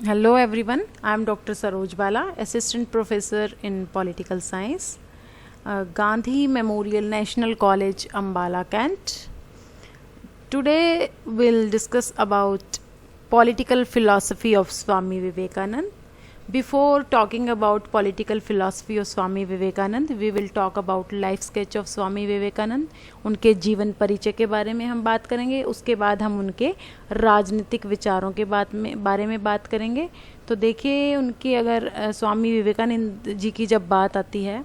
Hello everyone, I am Dr. Saroj Bala, Assistant Professor in Political Science, Gandhi Memorial National College, Ambala, Kent. Today we'll discuss about political philosophy of Swami Vivekanand. Before talking about political philosophy of Swami Vivekanand, we will talk about life sketch of Swami Vivekanand. उनके जीवन परिचय के बारे में हम बात करेंगे. उसके बाद हम उनके राजनीतिक विचारों के बारे में बात करेंगे. तो देखिए, उनकी अगर स्वामी विवेकानंद जी की जब बात आती है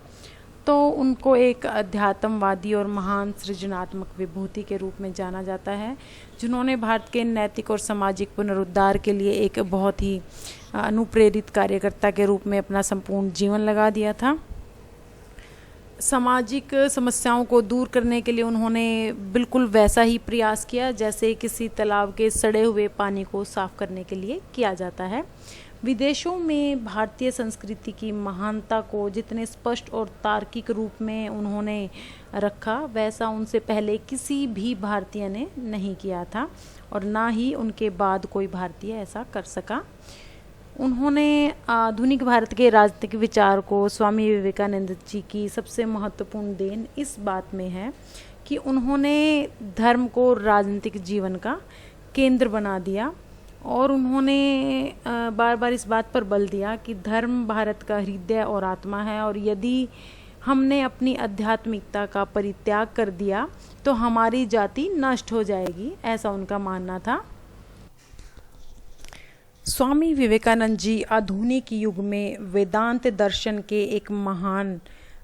तो उनको एक अध्यात्मवादी और महान सृजनात्मक विभूति के रूप में जाना जाता है, जिन्होंने भारत के नैतिक और सामाजिक पुनरुद्धार के लिए एक बहुत ही अनुप्रेरित कार्यकर्ता के रूप में अपना संपूर्ण जीवन लगा दिया था. सामाजिक समस्याओं को दूर करने के लिए उन्होंने बिल्कुल वैसा ही प्रयास किया जैसे किसी तालाब के सड़े हुए पानी को साफ करने के लिए किया जाता है. विदेशों में भारतीय संस्कृति की महानता को जितने स्पष्ट और तार्किक रूप में उन्होंने रखा, वैसा उनसे पहले किसी भी भारतीय ने नहीं किया था और ना ही उनके बाद कोई भारतीय ऐसा कर सका. उन्होंने आधुनिक भारत के राजनीतिक विचार को स्वामी विवेकानंद जी की सबसे महत्वपूर्ण देन इस बात में है कि उन्होंने धर्म को राजनीतिक जीवन का केंद्र बना दिया और उन्होंने बार बार इस बात पर बल दिया कि धर्म भारत का हृदय और आत्मा है और यदि हमने अपनी आध्यात्मिकता का परित्याग कर दिया तो हमारी जाति नष्ट हो जाएगी, ऐसा उनका मानना था. स्वामी विवेकानंद जी आधुनिक युग में वेदांत दर्शन के एक महान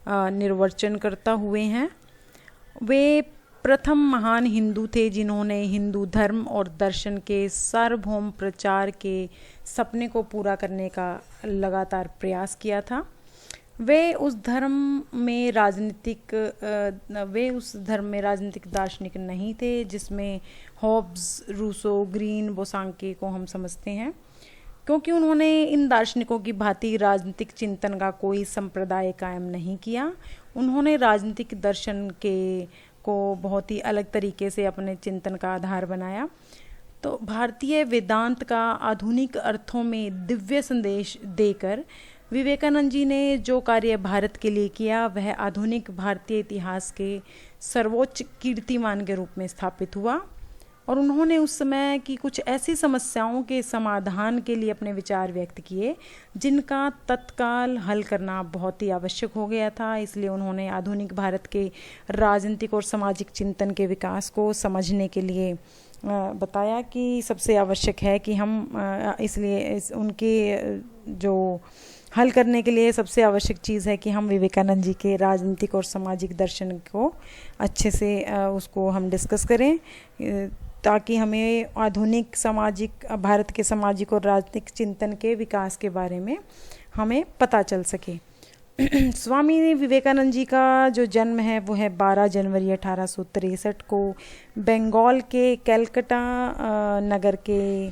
निर्वचनकर्ता हुए हैं. वे प्रथम महान हिंदू थे जिन्होंने हिंदू धर्म और दर्शन के सार्वभौम प्रचार के सपने को पूरा करने का लगातार प्रयास किया था. वे उस धर्म में राजनीतिक दार्शनिक नहीं थे जिसमें हॉब्स, रूसो, ग्रीन, बोसांके को हम समझते हैं, क्योंकि उन्होंने इन दार्शनिकों की भांति राजनीतिक चिंतन का कोई संप्रदाय कायम नहीं किया. उन्होंने राजनीतिक दर्शन को बहुत ही अलग तरीके से अपने चिंतन का आधार बनाया. तो भारतीय वेदांत का आधुनिक अर्थों में दिव्य संदेश देकर विवेकानंद जी ने जो कार्य भारत के लिए किया वह आधुनिक भारतीय इतिहास के सर्वोच्च कीर्तिमान के रूप में स्थापित हुआ. और उन्होंने उस समय की कुछ ऐसी समस्याओं के समाधान के लिए अपने विचार व्यक्त किए जिनका तत्काल हल करना बहुत ही आवश्यक हो गया था. इसलिए उन्होंने आधुनिक भारत के राजनीतिक और सामाजिक चिंतन के विकास को समझने के लिए बताया कि सबसे आवश्यक है कि हम उनके जो हल करने के लिए सबसे आवश्यक चीज़ है कि हम विवेकानंद जी के राजनीतिक और सामाजिक दर्शन को अच्छे से उसको हम डिस्कस करें ताकि हमें आधुनिक भारत के सामाजिक और राजनीतिक चिंतन के विकास के बारे में हमें पता चल सके. स्वामी विवेकानंद जी का जो जन्म है वो है 12 जनवरी 1863 को बंगाल के कैलकाटा नगर के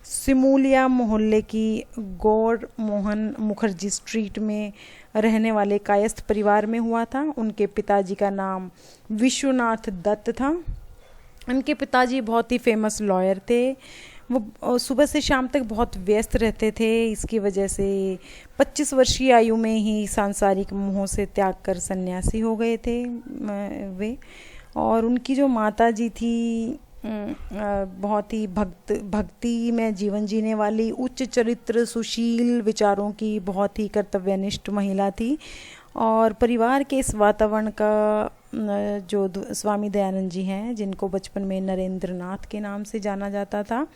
सिमूलिया मोहल्ले की गौर मोहन मुखर्जी स्ट्रीट में रहने वाले कायस्थ परिवार में हुआ था. उनके पिताजी का नाम विश्वनाथ दत्त था. उनके पिताजी बहुत ही फेमस लॉयर थे. वो सुबह से शाम तक बहुत व्यस्त रहते थे. इसकी वजह से 25 वर्षीय आयु में ही सांसारिक मोह से त्याग कर सन्यासी हो गए थे वे. और उनकी जो माता जी थी बहुत ही भक्ति में जीवन जीने वाली, उच्च चरित्र, सुशील विचारों की बहुत ही कर्तव्यनिष्ठ महिला थी. और परिवार के इस वातावरण का जो स्वामी दयानंद जी हैं, जिनको बचपन में नरेंद्र नाथ के नाम से जाना जाता था,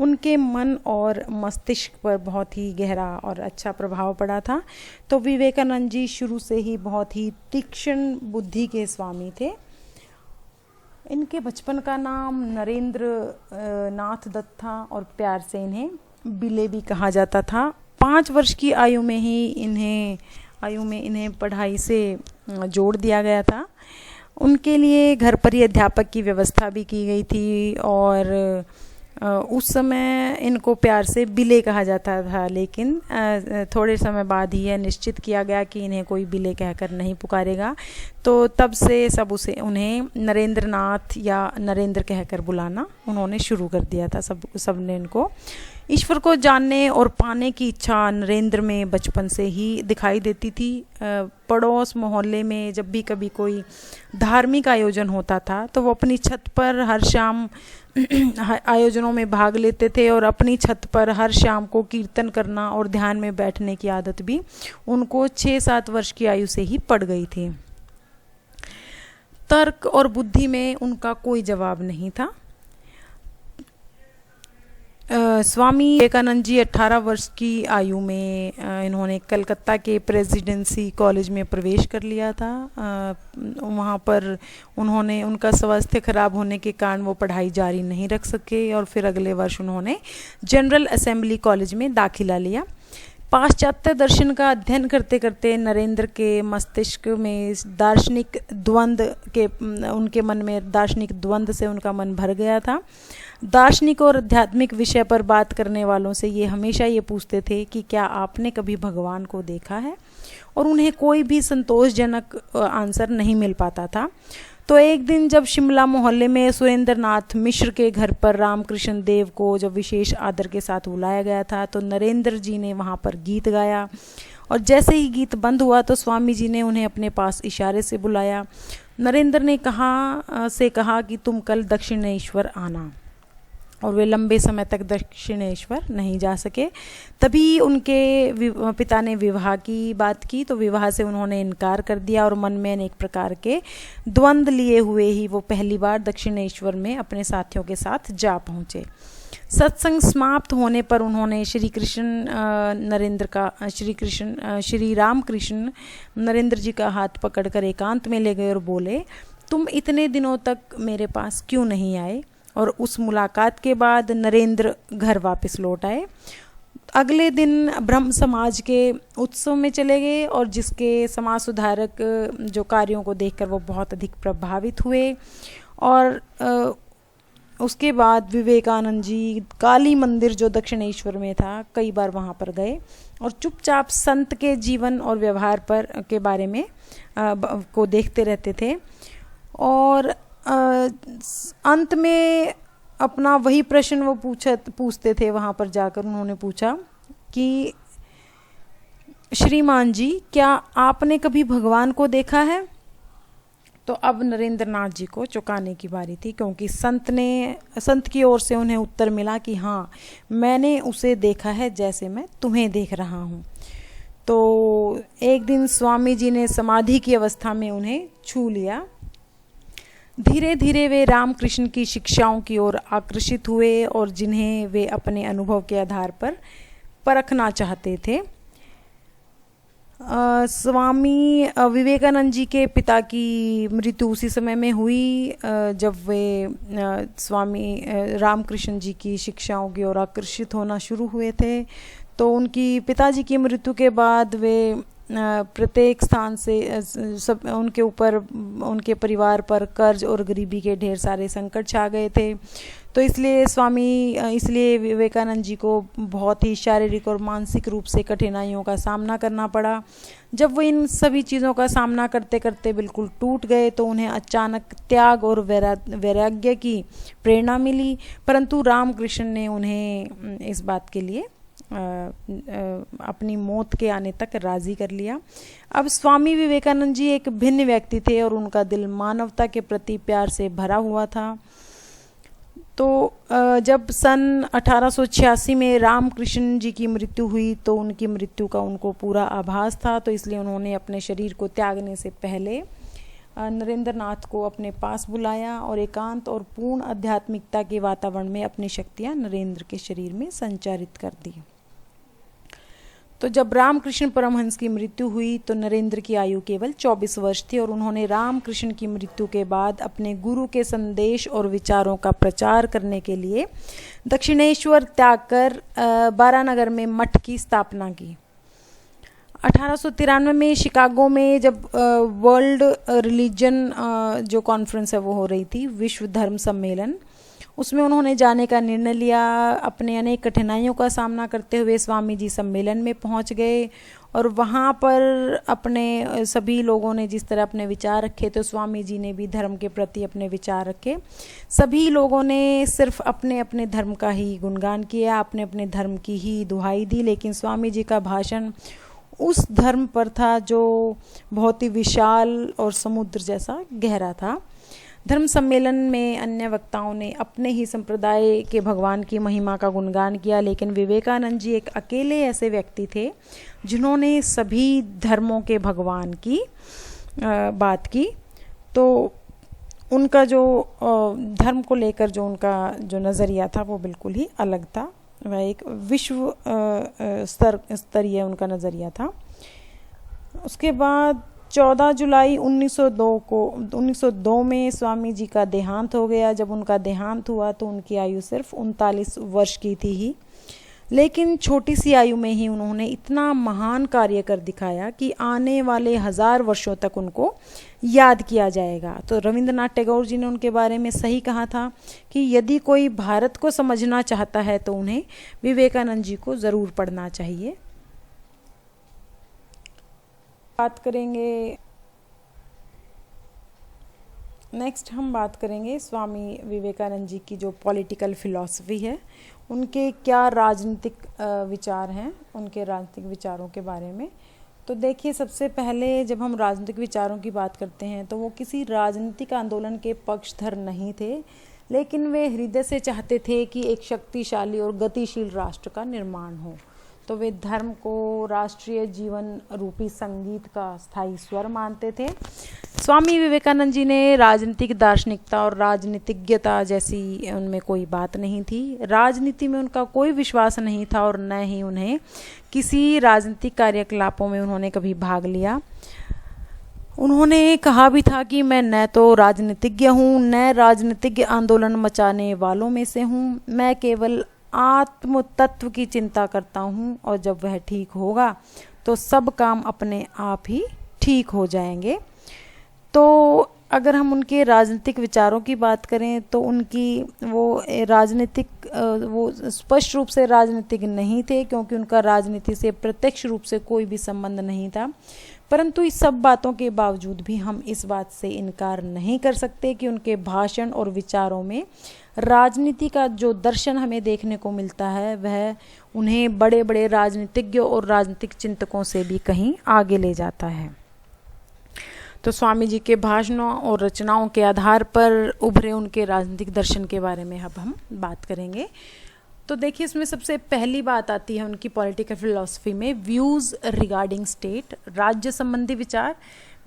उनके मन और मस्तिष्क पर बहुत ही गहरा और अच्छा प्रभाव पड़ा था. तो विवेकानंद जी शुरू से ही बहुत ही तीक्ष्ण बुद्धि के स्वामी थे. इनके बचपन का नाम नरेंद्र नाथ दत्त था और प्यार से इन्हें बिले भी कहा जाता था. 5 वर्ष की आयु में इन्हें पढ़ाई से जोड़ दिया गया था. उनके लिए घर पर ही अध्यापक की व्यवस्था भी की गई थी और उस समय इनको प्यार से बिले कहा जाता था. लेकिन थोड़े समय बाद ही यह निश्चित किया गया कि इन्हें कोई बिले कहकर नहीं पुकारेगा. तो तब से उन्हें नरेंद्र नाथ या नरेंद्र कहकर बुलाना उन्होंने शुरू कर दिया था. सबने इनको ईश्वर को जानने और पाने की इच्छा नरेंद्र में बचपन से ही दिखाई देती थी। पड़ोस मोहल्ले में जब भी कभी कोई धार्मिक आयोजन होता था तो वो अपनी छत पर हर शाम आयोजनों में भाग लेते थे, और अपनी छत पर हर शाम को कीर्तन करना और ध्यान में बैठने की आदत भी उनको 6-7 वर्ष की आयु से ही पड़ गई थी। तर्क और बुद्धि में उनका कोई जवाब नहीं था। स्वामी विवेकानंद जी 18 वर्ष की आयु में इन्होंने कलकत्ता के प्रेसिडेंसी कॉलेज में प्रवेश कर लिया था। वहाँ पर उनका स्वास्थ्य खराब होने के कारण वो पढ़ाई जारी नहीं रख सके, और फिर अगले वर्ष उन्होंने जनरल असेंबली कॉलेज में दाखिला लिया। पाश्चात्य दर्शन का अध्ययन करते करते नरेंद्र के मस्तिष्क में दार्शनिक द्वंद्व के उनके मन में दार्शनिक द्वंद्व से उनका मन भर गया था। दार्शनिक और आध्यात्मिक विषय पर बात करने वालों से ये हमेशा ये पूछते थे कि क्या आपने कभी भगवान को देखा है, और उन्हें कोई भी संतोषजनक आंसर नहीं मिल पाता था। तो एक दिन जब शिमला मोहल्ले में सुरेंद्र नाथ मिश्र के घर पर रामकृष्ण देव को जब विशेष आदर के साथ बुलाया गया था, तो नरेंद्र जी ने वहाँ पर गीत गाया, और जैसे ही गीत बंद हुआ तो स्वामी जी ने उन्हें अपने पास इशारे से बुलाया। नरेंद्र ने कहा कि तुम कल दक्षिणेश्वर आना, और वे लंबे समय तक दक्षिणेश्वर नहीं जा सके। तभी उनके पिता ने विवाह की बात की, तो विवाह से उन्होंने इनकार कर दिया, और मन में अनेक प्रकार के द्वंद्व लिए हुए ही वो पहली बार दक्षिणेश्वर में अपने साथियों के साथ जा पहुँचे। सत्संग समाप्त होने पर उन्होंने श्री रामकृष्ण नरेंद्र जी का हाथ पकड़कर एकांत में ले गए और बोले, तुम इतने दिनों तक मेरे पास क्यों नहीं आए? और उस मुलाकात के बाद नरेंद्र घर वापस लौट आए। अगले दिन ब्रह्म समाज के उत्सव में चले गए, और जिसके समाज सुधारक जो कार्यों को देखकर वो बहुत अधिक प्रभावित हुए। और उसके बाद विवेकानंद जी काली मंदिर जो दक्षिणेश्वर में था कई बार वहाँ पर गए, और चुपचाप संत के जीवन और व्यवहार के बारे में को देखते रहते थे। और अंत में अपना वही प्रश्न वो पूछते थे वहाँ पर जाकर। उन्होंने पूछा कि श्रीमान जी, क्या आपने कभी भगवान को देखा है? तो अब नरेंद्र नाथ जी को चौंकाने की बारी थी, क्योंकि संत की ओर से उन्हें उत्तर मिला कि हाँ, मैंने उसे देखा है जैसे मैं तुम्हें देख रहा हूँ। तो एक दिन स्वामी जी ने समाधि की अवस्था में उन्हें छू लिया। धीरे धीरे वे रामकृष्ण की शिक्षाओं की ओर आकर्षित हुए, और जिन्हें वे अपने अनुभव के आधार पर परखना चाहते थे। स्वामी विवेकानंद जी के पिता की मृत्यु उसी समय में हुई जब वे स्वामी रामकृष्ण जी की शिक्षाओं की ओर आकर्षित होना शुरू हुए थे। तो उनकी पिताजी की मृत्यु के बाद वे प्रत्येक स्थान से सब उनके परिवार पर कर्ज और गरीबी के ढेर सारे संकट छा गए थे। तो इसलिए विवेकानंद जी को बहुत ही शारीरिक और मानसिक रूप से कठिनाइयों का सामना करना पड़ा। जब वो इन सभी चीज़ों का सामना करते करते बिल्कुल टूट गए, तो उन्हें अचानक त्याग और वैराग्य की प्रेरणा मिली, परंतु रामकृष्ण ने उन्हें इस बात के लिए अपनी मौत के आने तक राजी कर लिया। अब स्वामी विवेकानंद जी एक भिन्न व्यक्ति थे, और उनका दिल मानवता के प्रति प्यार से भरा हुआ था। तो जब सन 1886 में रामकृष्ण जी की मृत्यु हुई, तो उनकी मृत्यु का उनको पूरा आभास था। तो इसलिए उन्होंने अपने शरीर को त्यागने से पहले नरेंद्र नाथ को अपने पास बुलाया, और एकांत और पूर्ण आध्यात्मिकता के वातावरण में अपनी शक्तियां नरेंद्र के शरीर में संचारित कर दी। तो जब रामकृष्ण परमहंस की मृत्यु हुई, तो नरेंद्र की आयु केवल 24 वर्ष थी, और उन्होंने रामकृष्ण की मृत्यु के बाद अपने गुरु के संदेश और विचारों का प्रचार करने के लिए दक्षिणेश्वर त्याग कर बारानगर में मठ की स्थापना की। 1893 में शिकागो में जब वर्ल्ड रिलीजन जो कॉन्फ्रेंस है वो हो रही थी, विश्व धर्म सम्मेलन, उसमें उन्होंने जाने का निर्णय लिया। अपने अनेक कठिनाइयों का सामना करते हुए स्वामी जी सम्मेलन में पहुंच गए और वहाँ पर अपने सभी लोगों ने जिस तरह अपने विचार रखे तो स्वामी जी ने भी धर्म के प्रति अपने विचार रखे। सभी लोगों ने सिर्फ अपने अपने धर्म का ही गुणगान किया, अपने अपने धर्म की ही दुहाई दी, लेकिन स्वामी जी का भाषण उस धर्म पर था जो बहुत ही विशाल और समुद्र जैसा गहरा था। धर्म सम्मेलन में अन्य वक्ताओं ने अपने ही संप्रदाय के भगवान की महिमा का गुणगान किया, लेकिन विवेकानंद जी एक अकेले ऐसे व्यक्ति थे जिन्होंने सभी धर्मों के भगवान की बात की। तो उनका जो धर्म को लेकर जो उनका जो नज़रिया था वो बिल्कुल ही अलग था। वह एक विश्व स्तरीय उनका नज़रिया था। उसके बाद 14 जुलाई 1902 में स्वामी जी का देहांत हो गया। जब उनका देहांत हुआ तो उनकी आयु सिर्फ 39 वर्ष की थी ही, लेकिन छोटी सी आयु में ही उन्होंने इतना महान कार्य कर दिखाया कि आने वाले 1000 वर्षों तक उनको याद किया जाएगा। तो रविंद्रनाथ टैगोर जी ने उनके बारे में सही कहा था कि यदि कोई भारत को समझना चाहता है तो उन्हें विवेकानंद जी को ज़रूर पढ़ना चाहिए। बात करेंगे नेक्स्ट हम बात करेंगे स्वामी विवेकानंद जी की जो पॉलिटिकल फिलॉसफी है, उनके क्या राजनीतिक विचार हैं, उनके राजनीतिक विचारों के बारे में। तो देखिए, सबसे पहले जब हम राजनीतिक विचारों की बात करते हैं तो वो किसी राजनीतिक आंदोलन के पक्षधर नहीं थे, लेकिन वे हृदय से चाहते थे कि एक शक्तिशाली और गतिशील राष्ट्र का निर्माण हो। तो वे धर्म को राष्ट्रीय जीवन रूपी संगीत का स्थायी स्वर मानते थे। स्वामी विवेकानंद जी ने राजनीतिक दार्शनिकता और राजनीतिज्ञता जैसी उनमें कोई बात नहीं थी। राजनीति में उनका कोई विश्वास नहीं था और न ही उन्हें किसी राजनीतिक कार्यकलापों में उन्होंने कभी भाग लिया। उन्होंने कहा भी था कि मैं न तो राजनीतिज्ञ हूँ न राजनीतिक आंदोलन मचाने वालों में से हूँ, मैं केवल आत्म तत्व की चिंता करता हूँ और जब वह ठीक होगा तो सब काम अपने आप ही ठीक हो जाएंगे। तो अगर हम उनके राजनीतिक विचारों की बात करें तो उनकी वो राजनीतिक वो स्पष्ट रूप से राजनीतिक नहीं थे, क्योंकि उनका राजनीति से प्रत्यक्ष रूप से कोई भी संबंध नहीं था। परंतु इस सब बातों के बावजूद भी हम इस बात से इनकार नहीं कर सकते कि उनके भाषण और विचारों में राजनीति का जो दर्शन हमें देखने को मिलता है वह उन्हें बड़े बड़े राजनीतिज्ञों और राजनीतिक चिंतकों से भी कहीं आगे ले जाता है। तो स्वामी जी के भाषणों और रचनाओं के आधार पर उभरे उनके राजनीतिक दर्शन के बारे में अब हम बात करेंगे। तो देखिए, इसमें सबसे पहली बात आती है उनकी पॉलिटिकल फिलॉसफी में व्यूज़ रिगार्डिंग स्टेट, राज्य संबंधी विचार।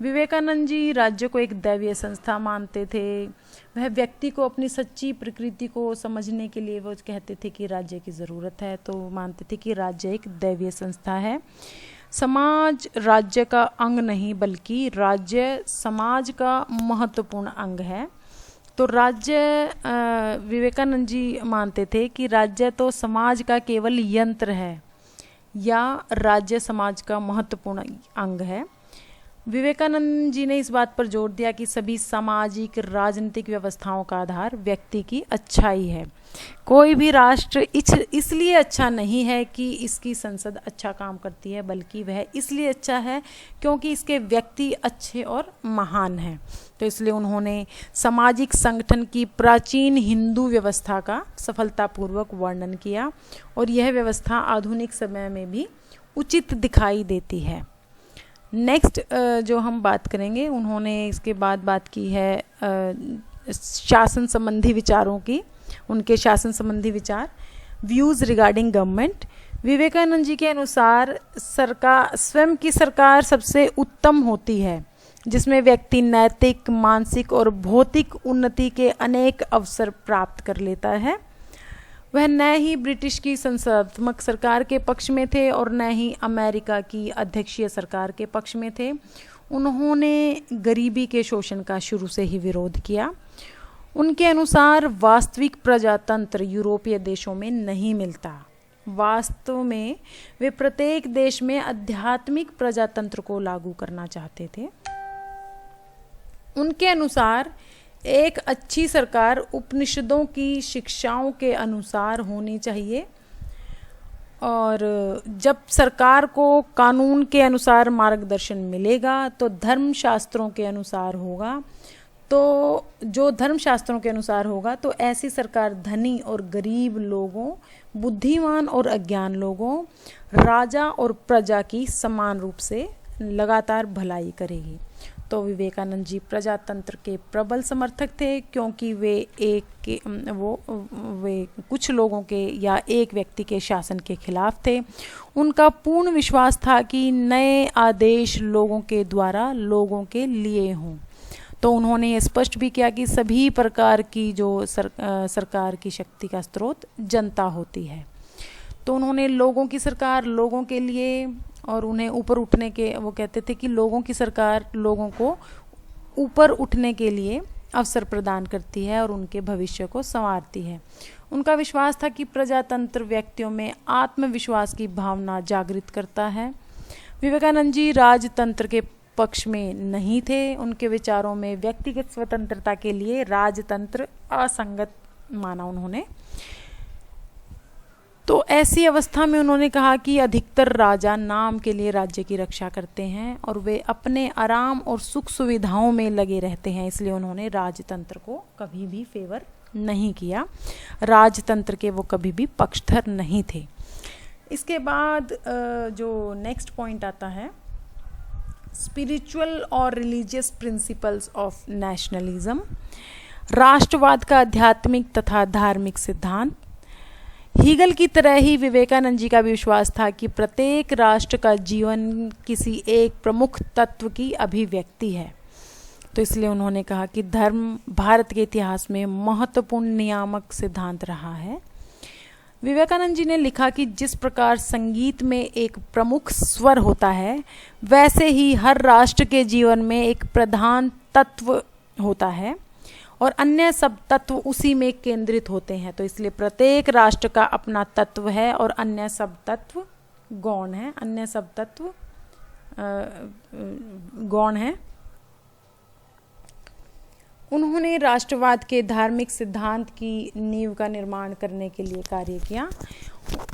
विवेकानंद जी राज्य को एक दैवीय संस्था मानते थे। वह व्यक्ति को अपनी सच्ची प्रकृति को समझने के लिए वो कहते थे कि राज्य की ज़रूरत है, तो मानते थे कि राज्य एक दैवीय संस्था है। समाज राज्य का अंग नहीं बल्कि राज्य समाज का महत्वपूर्ण अंग है। तो राज्य विवेकानंद जी मानते थे कि राज्य तो समाज का केवल यंत्र है या राज्य समाज का महत्वपूर्ण अंग है। विवेकानंद जी ने इस बात पर जोर दिया कि सभी सामाजिक राजनीतिक व्यवस्थाओं का आधार व्यक्ति की अच्छाई है। कोई भी राष्ट्र इसलिए अच्छा नहीं है कि इसकी संसद अच्छा काम करती है, बल्कि वह इसलिए अच्छा है क्योंकि इसके व्यक्ति अच्छे और महान हैं। तो इसलिए उन्होंने सामाजिक संगठन की प्राचीन हिंदू व्यवस्था का सफलतापूर्वक वर्णन किया और यह व्यवस्था आधुनिक समय में भी उचित दिखाई देती है। नेक्स्ट जो हम बात करेंगे, उन्होंने इसके बाद बात की है शासन संबंधी विचारों की। उनके शासन संबंधी विचार, views regarding government. Vivekananda ji के अनुसार सरकार स्वयं की सरकार सबसे उत्तम होती है जिसमें व्यक्ति नैतिक, मानसिक और भौतिक उन्नति के अनेक अवसर प्राप्त कर लेता है। वह न ही ब्रिटिश की संसदात्मक सरकार के पक्ष में थे और न ही अमेरिका की अध्यक्षीय सरकार के पक्ष में थे। उन्होंने गरीबी के शोषण का शुरू से ही विरोध किया। उनके अनुसार वास्तविक प्रजातंत्र यूरोपीय देशों में नहीं मिलता। वास्तव में वे प्रत्येक देश में आध्यात्मिक प्रजातंत्र को लागू करना चाहते थे। उनके अनुसार एक अच्छी सरकार उपनिषदों की शिक्षाओं के अनुसार होनी चाहिए, और जब सरकार को कानून के अनुसार मार्गदर्शन मिलेगा तो धर्म शास्त्रों के अनुसार होगा। तो जो धर्म शास्त्रों के अनुसार होगा तो ऐसी सरकार धनी और गरीब लोगों, बुद्धिमान और अज्ञान लोगों, राजा और प्रजा की समान रूप से लगातार भलाई करेगी। तो विवेकानंद जी प्रजातंत्र के प्रबल समर्थक थे, क्योंकि वे कुछ लोगों के या एक व्यक्ति के शासन के खिलाफ थे। उनका पूर्ण विश्वास था कि नए आदेश लोगों के द्वारा लोगों के लिए हों। तो उन्होंने ये स्पष्ट भी किया कि सभी प्रकार की जो सरकार की शक्ति का स्रोत जनता होती है। तो उन्होंने लोगों की सरकार लोगों के लिए, और उन्हें ऊपर उठने के, वो कहते थे कि लोगों की सरकार लोगों को ऊपर उठने के लिए अवसर प्रदान करती है और उनके भविष्य को संवारती है। उनका विश्वास था कि प्रजातंत्र व्यक्तियों में आत्मविश्वास की भावना जागृत करता है। विवेकानंद जी राजतंत्र के पक्ष में नहीं थे। उनके विचारों में व्यक्तिगत स्वतंत्रता के लिए राजतंत्र असंगत माना उन्होंने। तो ऐसी अवस्था में उन्होंने कहा कि अधिकतर राजा नाम के लिए राज्य की रक्षा करते हैं और वे अपने आराम और सुख सुविधाओं में लगे रहते हैं, इसलिए उन्होंने राजतंत्र को कभी भी फेवर नहीं किया। राजतंत्र के वो कभी भी पक्षधर नहीं थे। इसके बाद जो नेक्स्ट पॉइंट आता है, स्पिरिचुअल और रिलीजियस प्रिंसिपल्स ऑफ नेशनलिज्म, राष्ट्रवाद का आध्यात्मिक तथा धार्मिक सिद्धांत। हीगल की तरह ही विवेकानंद जी का भी विश्वास था कि प्रत्येक राष्ट्र का जीवन किसी एक प्रमुख तत्व की अभिव्यक्ति है। तो इसलिए उन्होंने कहा कि धर्म भारत के इतिहास में महत्वपूर्ण नियामक सिद्धांत रहा है। विवेकानंद जी ने लिखा कि जिस प्रकार संगीत में एक प्रमुख स्वर होता है, वैसे ही हर राष्ट्र के जीवन में एक प्रधान तत्व होता है और अन्य सब तत्व उसी में केंद्रित होते हैं। तो इसलिए प्रत्येक राष्ट्र का अपना तत्व है और अन्य सब तत्व गौण है, अन्य सब तत्व गौण है। उन्होंने राष्ट्रवाद के धार्मिक सिद्धांत की नींव का निर्माण करने के लिए कार्य किया।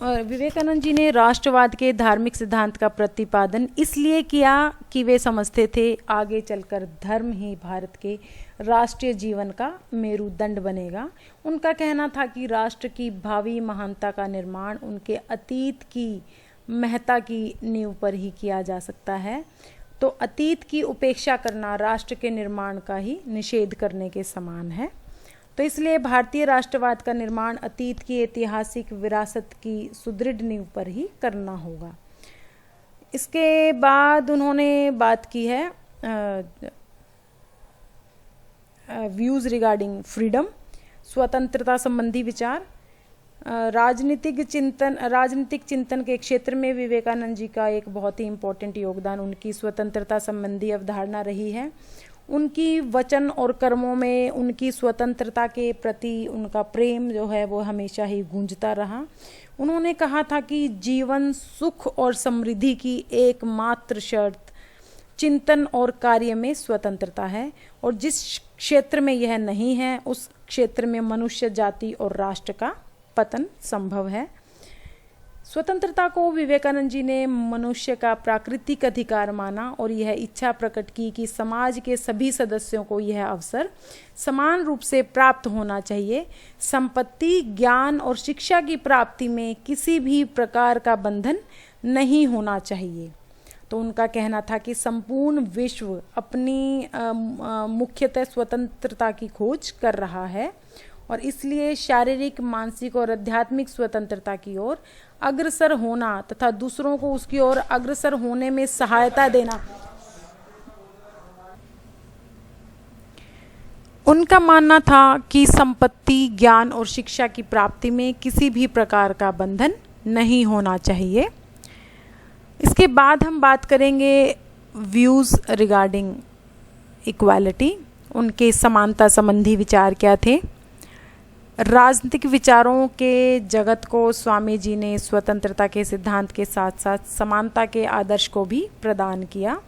और विवेकानंद जी ने राष्ट्रवाद के धार्मिक सिद्धांत का प्रतिपादन इसलिए किया कि वे समझते थे आगे चलकर धर्म ही भारत के राष्ट्रीय जीवन का मेरुदंड बनेगा। उनका कहना था कि राष्ट्र की भावी महानता का निर्माण उनके अतीत की महत्ता की नींव पर ही किया जा सकता है। तो अतीत की उपेक्षा करना राष्ट्र के निर्माण का ही निषेध करने के समान है। तो इसलिए भारतीय राष्ट्रवाद का निर्माण अतीत की ऐतिहासिक विरासत की सुदृढ़ नींव पर ही करना होगा। इसके बाद उन्होंने बात की है व्यूज रिगार्डिंग फ्रीडम, स्वतंत्रता संबंधी विचार। राजनीतिक चिंतन के क्षेत्र में विवेकानंद जी का एक बहुत ही इम्पोर्टेंट योगदान उनकी स्वतंत्रता संबंधी अवधारणा रही है। उनकी वचन और कर्मों में उनकी स्वतंत्रता के प्रति उनका प्रेम जो है वो हमेशा ही गूंजता रहा। उन्होंने कहा था कि जीवन सुख और समृद्धि की एकमात्र शर्त चिंतन और कार्य में स्वतंत्रता है, और जिस क्षेत्र में यह नहीं है उस क्षेत्र में मनुष्य जाति और राष्ट्र का पतन संभव है। स्वतंत्रता को विवेकानंद जी ने मनुष्य का प्राकृतिक अधिकार माना और यह इच्छा प्रकट की कि समाज के सभी सदस्यों को यह अवसर समान रूप से प्राप्त होना चाहिए। संपत्ति, ज्ञान और शिक्षा की प्राप्ति में किसी भी प्रकार का बंधन नहीं होना चाहिए। तो उनका कहना था कि संपूर्ण विश्व अपनी मुख्यतः स्वतंत्रता की खोज कर रहा है और इसलिए शारीरिक, मानसिक और आध्यात्मिक स्वतंत्रता की ओर अग्रसर होना तथा दूसरों को उसकी ओर अग्रसर होने में सहायता देना। उनका मानना था कि संपत्ति, ज्ञान और शिक्षा की प्राप्ति में किसी भी प्रकार का बंधन नहीं होना चाहिए। इसके बाद हम बात करेंगे व्यूज रिगार्डिंग इक्वालिटी। उनके समानता संबंधी विचार क्या थे। राजनीतिक विचारों के जगत को स्वामी जी ने स्वतंत्रता के सिद्धांत के साथ साथ समानता के आदर्श को भी प्रदान किया।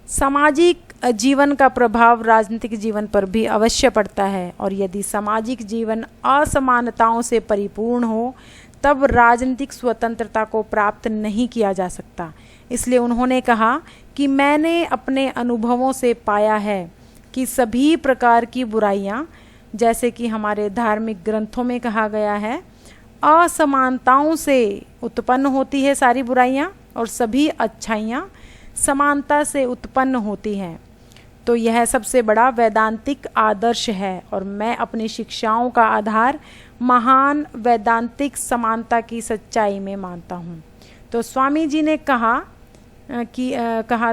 सामाजिक जीवन का प्रभाव राजनीतिक जीवन पर भी अवश्य पड़ता है, और यदि सामाजिक जीवन असमानताओं से परिपूर्ण हो तब राजनीतिक स्वतंत्रता को प्राप्त नहीं किया जा सकता। इसलिए उन्होंने कहा कि मैंने अपने अनुभवों से पाया है कि सभी प्रकार की बुराइयां, जैसे कि हमारे धार्मिक ग्रंथों में कहा गया है, असमानताओं से उत्पन्न होती है सारी बुराइयां, और सभी अच्छाइयां समानता से उत्पन्न होती हैं। तो यह सबसे बड़ा वैदांतिक आदर्श है, और मैं अपनी शिक्षाओं का आधार महान वैदांतिक समानता की सच्चाई में मानता हूँ। तो स्वामी जी ने कहा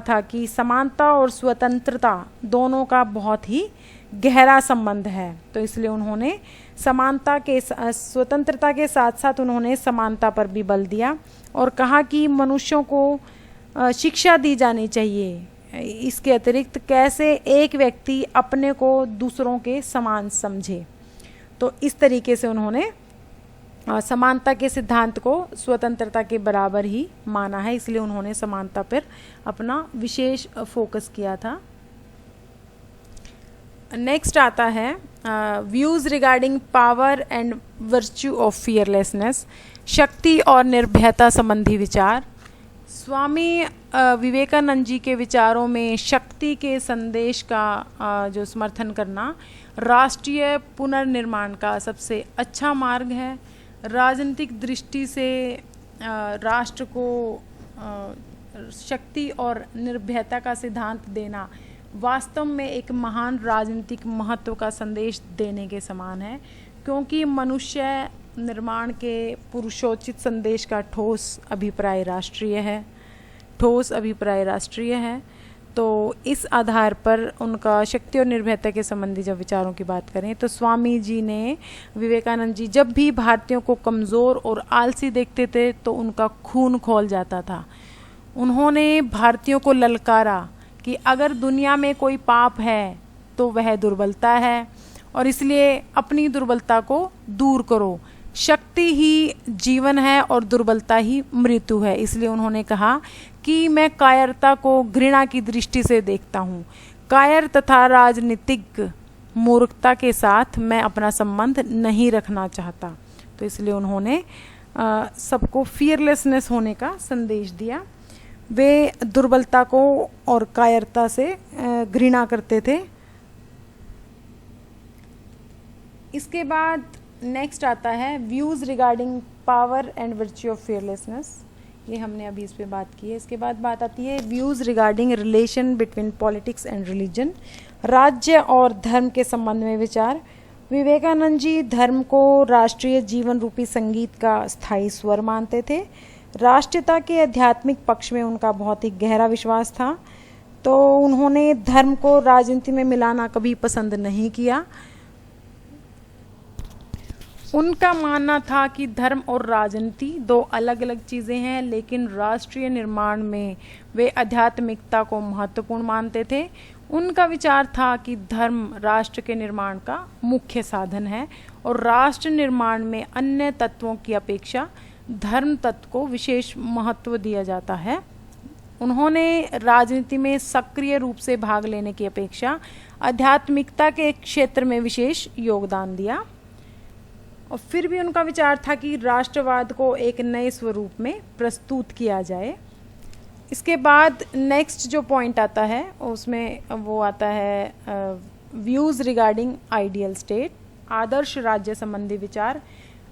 था कि समानता और स्वतंत्रता दोनों का बहुत ही गहरा संबंध है। तो इसलिए उन्होंने स्वतंत्रता के साथ साथ उन्होंने समानता पर भी बल दिया, और कहा कि मनुष्यों को शिक्षा दी जानी चाहिए। इसके अतिरिक्त कैसे एक व्यक्ति अपने को दूसरों के समान समझे। तो इस तरीके से उन्होंने समानता के सिद्धांत को स्वतंत्रता के बराबर ही माना है, इसलिए उन्होंने समानता पर अपना विशेष फोकस किया था। नेक्स्ट आता है views regarding power and virtue of fearlessness, शक्ति और निर्भयता संबंधी विचार। स्वामी विवेकानंद जी के विचारों में शक्ति के संदेश का जो समर्थन करना राष्ट्रीय पुनर्निर्माण का सबसे अच्छा मार्ग है। राजनीतिक दृष्टि से राष्ट्र को शक्ति और निर्भयता का सिद्धांत देना वास्तव में एक महान राजनीतिक महत्व का संदेश देने के समान है, क्योंकि मनुष्य निर्माण के पुरुषोचित संदेश का ठोस अभिप्राय राष्ट्रीय है। तो इस आधार पर उनका शक्ति और निर्भयता के संबंधी जब विचारों की बात करें तो स्वामी जी ने, विवेकानंद जी जब भी भारतीयों को कमज़ोर और आलसी देखते थे तो उनका खून खौल जाता था। उन्होंने भारतीयों को ललकारा कि अगर दुनिया में कोई पाप है तो वह दुर्बलता है, और इसलिए अपनी दुर्बलता को दूर करो। शक्ति ही जीवन है और दुर्बलता ही मृत्यु है। इसलिए उन्होंने कहा कि मैं कायरता को घृणा की दृष्टि से देखता हूँ। कायर तथा राजनीतिक मूर्खता के साथ मैं अपना संबंध नहीं रखना चाहता। तो इसलिए उन्होंने सबको फियरलेसनेस होने का संदेश दिया। वे दुर्बलता को और कायरता से घृणा करते थे। इसके बाद नेक्स्ट आता है views regarding power and virtue of fearlessness. ये हमने अभी इस पे बात की है। इसके बाद बात आती है views regarding relation between politics and religion, राज्य और धर्म के संबंध में विचार। विवेकानंद जी धर्म को राष्ट्रीय जीवन रूपी संगीत का स्थायी स्वर मानते थे। राष्ट्रीयता के आध्यात्मिक पक्ष में उनका बहुत ही गहरा विश्वास था। तो उन्होंने धर्म को राजनीति में मिलाना कभी पसंद नहीं किया। उनका मानना था कि धर्म और राजनीति दो अलग अलग चीज़ें हैं, लेकिन राष्ट्रीय निर्माण में वे आध्यात्मिकता को महत्वपूर्ण मानते थे। उनका विचार था कि धर्म राष्ट्र के निर्माण का मुख्य साधन है, और राष्ट्र निर्माण में अन्य तत्वों की अपेक्षा धर्म तत्व को विशेष महत्व दिया जाता है। उन्होंने राजनीति में सक्रिय रूप से भाग लेने की अपेक्षा आध्यात्मिकता के क्षेत्र में विशेष योगदान दिया। और फिर भी उनका विचार था कि राष्ट्रवाद को एक नए स्वरूप में प्रस्तुत किया जाए। इसके बाद नेक्स्ट जो पॉइंट आता है उसमें वो आता है व्यूज़ रिगार्डिंग आइडियल स्टेट, आदर्श राज्य संबंधी विचार।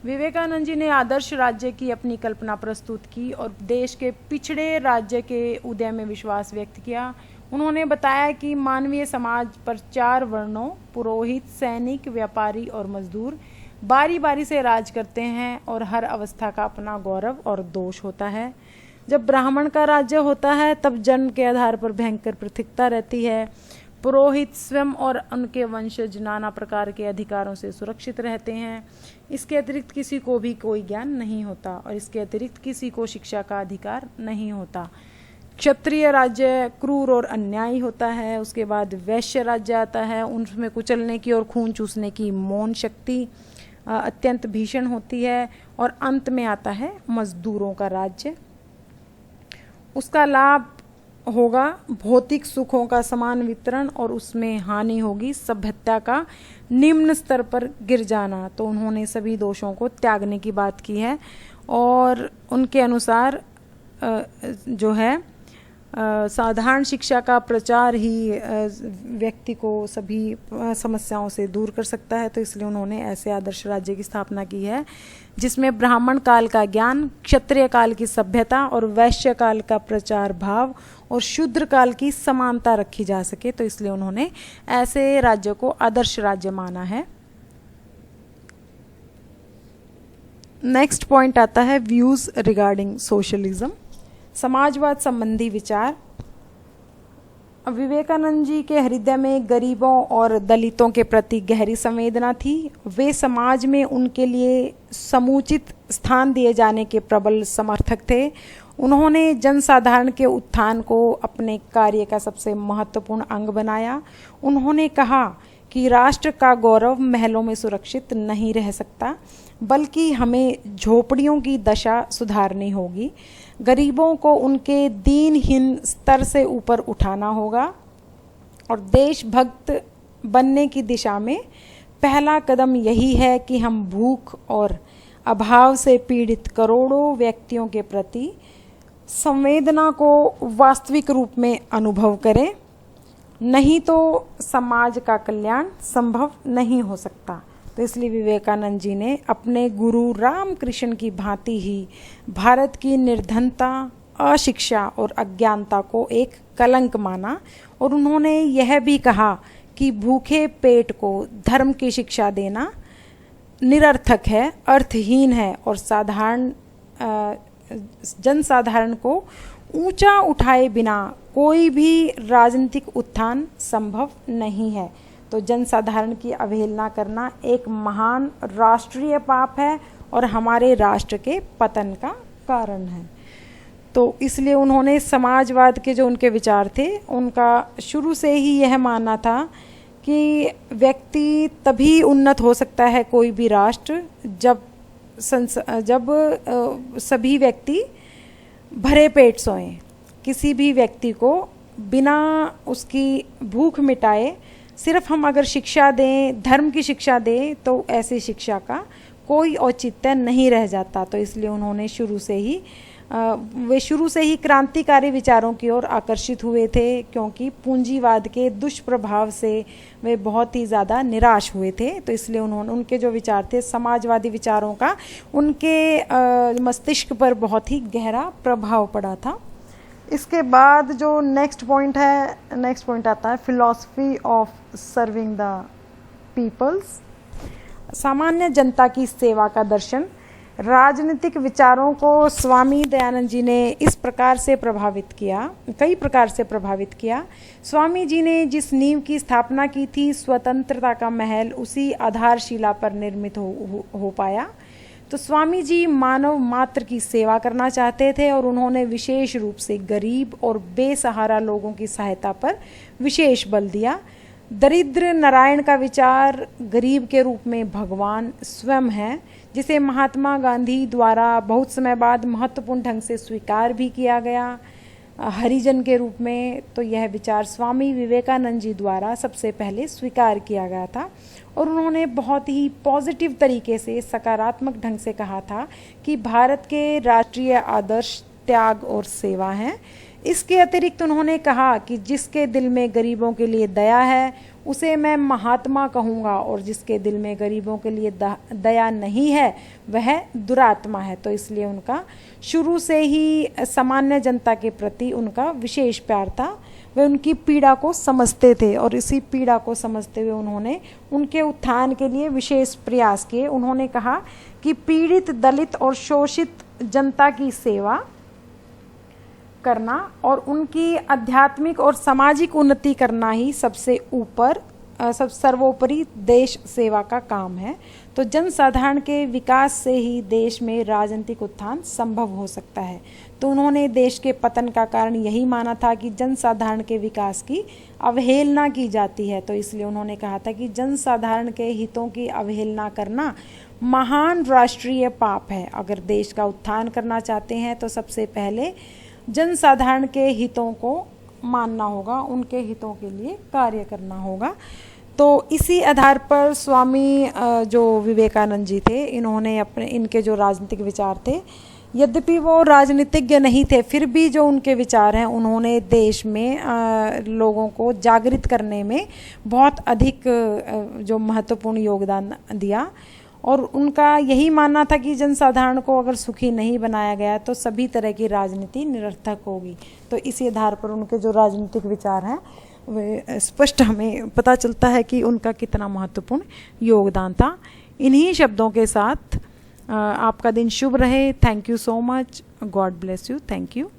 विवेकानंद जी ने आदर्श राज्य की अपनी कल्पना प्रस्तुत की और देश के पिछड़े राज्य के उदय में विश्वास व्यक्त किया। उन्होंने बताया कि मानवीय समाज पर 4 वर्णों पुरोहित, सैनिक, व्यापारी और मजदूर बारी बारी से राज करते हैं, और हर अवस्था का अपना गौरव और दोष होता है। जब ब्राह्मण का राज्य होता है तब जन्म के आधार पर भयंकर पृथकता रहती है। पुरोहित स्वयं और उनके वंशज नाना प्रकार के अधिकारों से सुरक्षित रहते हैं। इसके अतिरिक्त किसी को भी कोई ज्ञान नहीं होता, और इसके अतिरिक्त किसी को शिक्षा का अधिकार नहीं होता। क्षत्रिय राज्य क्रूर और अन्यायी होता है। उसके बाद वैश्य राज्य आता है, उनमें कुचलने की और खून चूसने की मौन शक्ति अत्यंत भीषण होती है। और अंत में आता है मजदूरों का राज्य। उसका लाभ होगा भौतिक सुखों का समान वितरण और उसमें हानि होगी सभ्यता का निम्न स्तर पर गिर जाना। तो उन्होंने सभी दोषों को त्यागने की बात की है और उनके अनुसार जो है साधारण शिक्षा का प्रचार ही व्यक्ति को सभी समस्याओं से दूर कर सकता है। तो इसलिए उन्होंने ऐसे आदर्श राज्य की स्थापना की है जिसमें ब्राह्मण काल का ज्ञान, क्षत्रिय काल की सभ्यता और वैश्य काल का प्रचार भाव और शूद्र काल की समानता रखी जा सके। तो इसलिए उन्होंने ऐसे राज्य को आदर्श राज्य माना है। नेक्स्ट पॉइंट आता है व्यूज रिगार्डिंग सोशलिज्म, समाजवाद संबंधी विचार। विवेकानंद जी के हृदय में गरीबों और दलितों के प्रति गहरी संवेदना थी। वे समाज में उनके लिए समुचित स्थान दिए जाने के प्रबल समर्थक थे। उन्होंने जनसाधारण के उत्थान को अपने कार्य का सबसे महत्वपूर्ण अंग बनाया। उन्होंने कहा कि राष्ट्र का गौरव महलों में सुरक्षित नहीं रह सकता, बल्कि हमें झोपड़ियों की दशा सुधारनी होगी। गरीबों को उनके दीनहीन स्तर से ऊपर उठाना होगा और देशभक्त बनने की दिशा में पहला कदम यही है कि हम भूख और अभाव से पीड़ित करोड़ों व्यक्तियों के प्रति संवेदना को वास्तविक रूप में अनुभव करें, नहीं तो समाज का कल्याण संभव नहीं हो सकता। तो इसलिए विवेकानंद जी ने अपने गुरु रामकृष्ण की भांति ही भारत की निर्धनता, अशिक्षा और अज्ञानता को एक कलंक माना और उन्होंने यह भी कहा कि भूखे पेट को धर्म की शिक्षा देना निरर्थक है, अर्थहीन है और जनसाधारण को ऊंचा उठाए बिना कोई भी राजनीतिक उत्थान संभव नहीं है। तो जनसाधारण की अवहेलना करना एक महान राष्ट्रीय पाप है और हमारे राष्ट्र के पतन का कारण है। तो इसलिए उन्होंने समाजवाद के जो उनके विचार थे, उनका शुरू से ही यह मानना था कि व्यक्ति तभी उन्नत हो सकता है कोई भी राष्ट्र जब सभी व्यक्ति भरे पेट सोएं। किसी भी व्यक्ति को बिना उसकी भूख मिटाए सिर्फ हम अगर शिक्षा दें, धर्म की शिक्षा दें, तो ऐसी शिक्षा का कोई औचित्य नहीं रह जाता। तो इसलिए उन्होंने वे शुरू से ही क्रांतिकारी विचारों की ओर आकर्षित हुए थे, क्योंकि पूंजीवाद के दुष्प्रभाव से वे बहुत ही ज़्यादा निराश हुए थे। तो इसलिए उनके जो विचार थे समाजवादी विचारों का उनके मस्तिष्क पर बहुत ही गहरा प्रभाव पड़ा था। इसके बाद जो नेक्स्ट पॉइंट आता है philosophy of serving the peoples, सामान्य जनता की सेवा का दर्शन। राजनीतिक विचारों को स्वामी दयानंद जी ने कई प्रकार से प्रभावित किया। स्वामी जी ने जिस नींव की स्थापना की थी, स्वतंत्रता का महल उसी आधारशिला पर निर्मित हो पाया। तो स्वामी जी मानव मात्र की सेवा करना चाहते थे और उन्होंने विशेष रूप से गरीब और बेसहारा लोगों की सहायता पर विशेष बल दिया। दरिद्र नारायण का विचार गरीब के रूप में भगवान स्वयं है, जिसे महात्मा गांधी द्वारा बहुत समय बाद महत्वपूर्ण ढंग से स्वीकार भी किया गया हरिजन के रूप में। तो यह विचार स्वामी विवेकानंद जी द्वारा सबसे पहले स्वीकार किया गया था और उन्होंने बहुत ही पॉजिटिव तरीके से, सकारात्मक ढंग से कहा था कि भारत के राष्ट्रीय आदर्श त्याग और सेवा हैं। इसके अतिरिक्त उन्होंने कहा कि जिसके दिल में गरीबों के लिए दया है उसे मैं महात्मा कहूँगा और जिसके दिल में गरीबों के लिए दया नहीं है वह दुरात्मा है। तो इसलिए उनका शुरू से ही सामान्य जनता के प्रति उनका विशेष प्यार था। वे उनकी पीड़ा को समझते थे और इसी पीड़ा को समझते हुए उन्होंने उनके उत्थान के लिए विशेष प्रयास किए। उन्होंने कहा कि पीड़ित, दलित और शोषित जनता की सेवा करना और उनकी आध्यात्मिक और सामाजिक उन्नति करना ही सर्वोपरि देश सेवा का काम है। तो जनसाधारण के विकास से ही देश में राजनीतिक उत्थान संभव हो सकता है। तो उन्होंने देश के पतन का कारण यही माना था कि जनसाधारण के विकास की अवहेलना की जाती है। तो इसलिए उन्होंने कहा था कि जनसाधारण के हितों की अवहेलना करना महान राष्ट्रीय पाप है। अगर देश का उत्थान करना चाहते हैं तो सबसे पहले जनसाधारण के हितों को मानना होगा, उनके हितों के लिए कार्य करना होगा। तो इसी आधार पर स्वामी जो विवेकानंद जी थे, इन्होंने इनके जो राजनीतिक विचार थे, यद्यपि वो राजनीतिज्ञ नहीं थे, फिर भी जो उनके विचार हैं उन्होंने देश में लोगों को जागृत करने में बहुत अधिक जो महत्वपूर्ण योगदान दिया। और उनका यही मानना था कि जनसाधारण को अगर सुखी नहीं बनाया गया तो सभी तरह की राजनीति निरर्थक होगी। तो इसी आधार पर उनके जो राजनीतिक विचार हैं वे स्पष्ट हमें पता चलता है कि उनका कितना महत्वपूर्ण योगदान था। इन्हीं शब्दों के साथ आपका दिन शुभ रहे। Thank you so much. God bless you. Thank you.